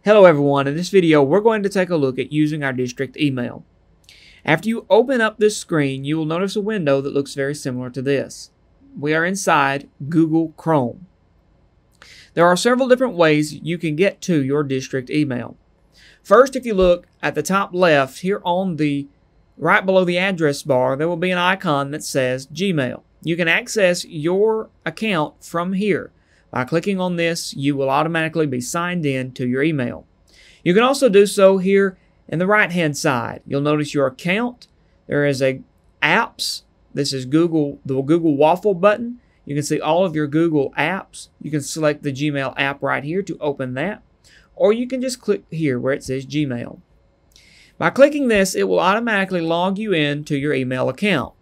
Hello everyone, in this video we're going to take a look at using our district email. After you open up this screen, you will notice a window that looks very similar to this. We are inside Google Chrome. There are several different ways you can get to your district email. First, if you look at the top left here on the right below the address bar, there will be an icon that says Gmail. You can access your account from here. By clicking on this, you will automatically be signed in to your email. You can also do so here in the right hand side. You'll notice your account. There is a apps. This is the Google Waffle button. You can see all of your Google apps. You can select the Gmail app right here to open that. Or you can just click here where it says Gmail. By clicking this, it will automatically log you in to your email account.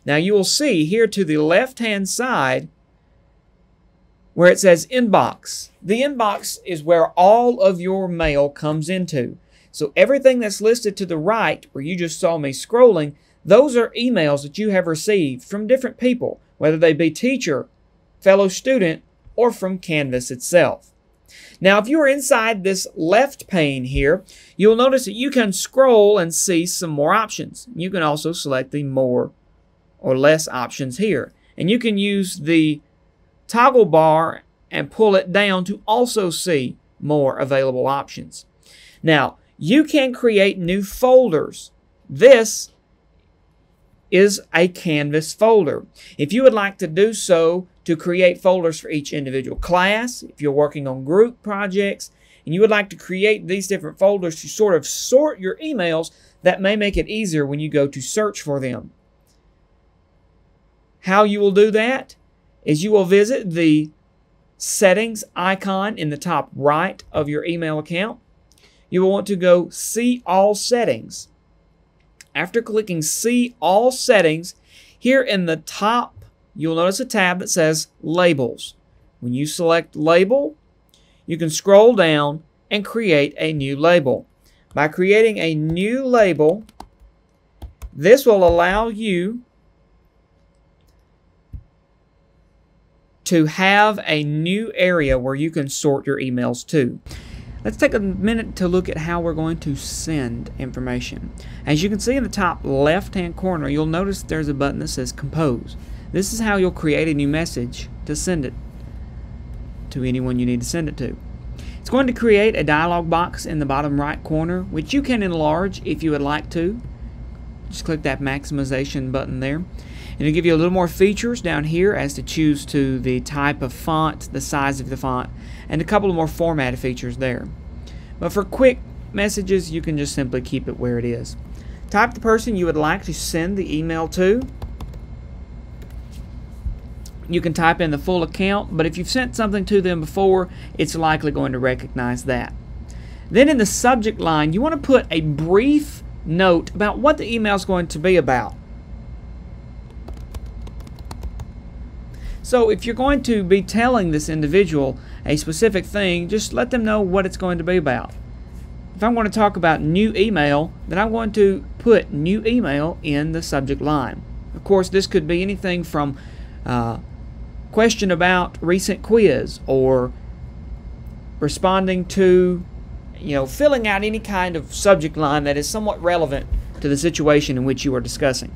Now you will see here to the left hand side where it says inbox. The inbox is where all of your mail comes into. So everything that's listed to the right, where you just saw me scrolling, those are emails that you have received from different people, whether they be teacher, fellow student, or from Canvas itself. Now, if you are inside this left pane here, you'll notice that you can scroll and see some more options. You can also select the more or less options here. And you can use the toggle bar and pull it down to also see more available options. Now, you can create new folders. This is a Canvas folder. If you would like to do so to create folders for each individual class, if you're working on group projects, and you would like to create these different folders to sort of sort your emails, that may make it easier when you go to search for them. How you will do that is you will visit the settings icon in the top right of your email account. You will want to go See All Settings. After clicking See All Settings, here in the top, you'll notice a tab that says Labels. When you select Label, you can scroll down and create a new label. By creating a new label, this will allow you to have a new area where you can sort your emails to. Let's take a minute to look at how we're going to send information. As you can see in the top left-hand corner, you'll notice there's a button that says Compose. This is how you'll create a new message to send it to anyone you need to send it to. It's going to create a dialog box in the bottom right corner, which you can enlarge if you would like to. Just click that maximization button there. And it'll give you a little more features down here as to choose to the type of font, the size of the font, and a couple of more formatted features there. But for quick messages, you can just simply keep it where it is. Type the person you would like to send the email to. You can type in the full account, but if you've sent something to them before, it's likely going to recognize that. Then in the subject line, you want to put a brief note about what the email is going to be about. So if you're going to be telling this individual a specific thing, just let them know what it's going to be about. If I'm going to talk about new email, then I'm going to put new email in the subject line. Of course, this could be anything from question about recent quiz, or responding to, filling out any kind of subject line that is somewhat relevant to the situation in which you are discussing.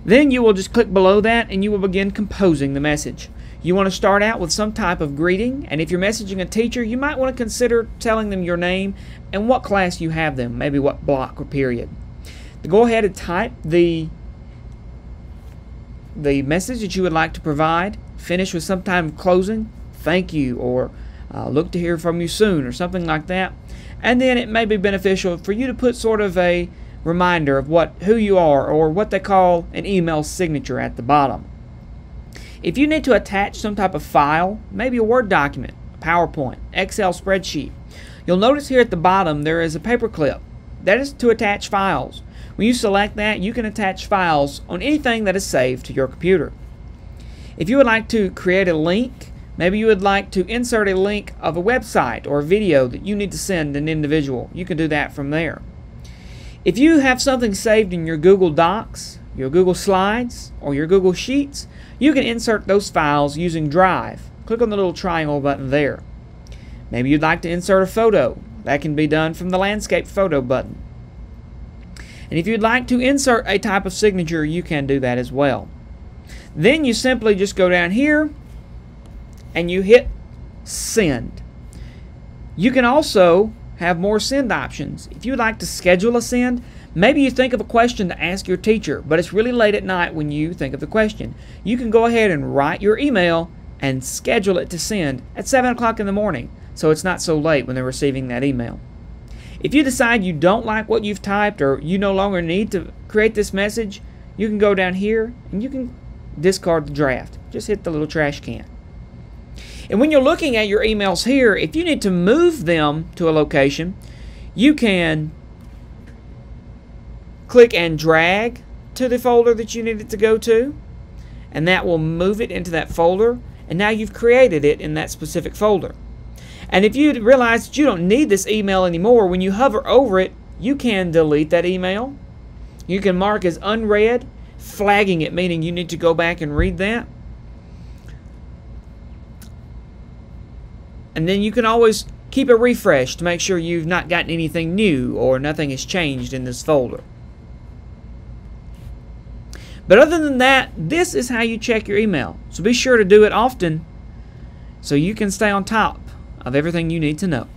Then you will just click below that and you will begin composing the message. You want to start out with some type of greeting, and if you're messaging a teacher, you might want to consider telling them your name and what class you have them, maybe what block or period. To go ahead and type the message that you would like to provide, finish with some type of closing, thank you, or look to hear from you soon, or something like that. And then it may be beneficial for you to put sort of a reminder of who you are, or what they call an email signature at the bottom. If you need to attach some type of file, maybe a Word document, a PowerPoint, Excel spreadsheet, you'll notice here at the bottom there is a paperclip. That is to attach files. When you select that, you can attach files on anything that is saved to your computer. If you would like to create a link, maybe you would like to insert a link of a website or a video that you need to send an individual, you can do that from there. If you have something saved in your Google Docs, your Google Slides, or your Google Sheets, you can insert those files using Drive. Click on the little triangle button there. Maybe you'd like to insert a photo. That can be done from the landscape photo button. And if you'd like to insert a type of signature, you can do that as well. Then you simply just go down here and you hit send. You can also have more send options. If you'd like to schedule a send, maybe you think of a question to ask your teacher, but it's really late at night when you think of the question. You can go ahead and write your email and schedule it to send at 7 o'clock in the morning, so it's not so late when they're receiving that email. If you decide you don't like what you've typed or you no longer need to create this message, you can go down here and you can discard the draft. Just hit the little trash can. And when you're looking at your emails here, if you need to move them to a location, you can click and drag to the folder that you need it to go to, and that will move it into that folder, and now you've created it in that specific folder. And if you realize that you don't need this email anymore, when you hover over it, you can delete that email. You can mark as unread, flagging it, meaning you need to go back and read that. And then you can always keep a refresh to make sure you've not gotten anything new or nothing has changed in this folder. But other than that, this is how you check your email. So be sure to do it often so you can stay on top of everything you need to know.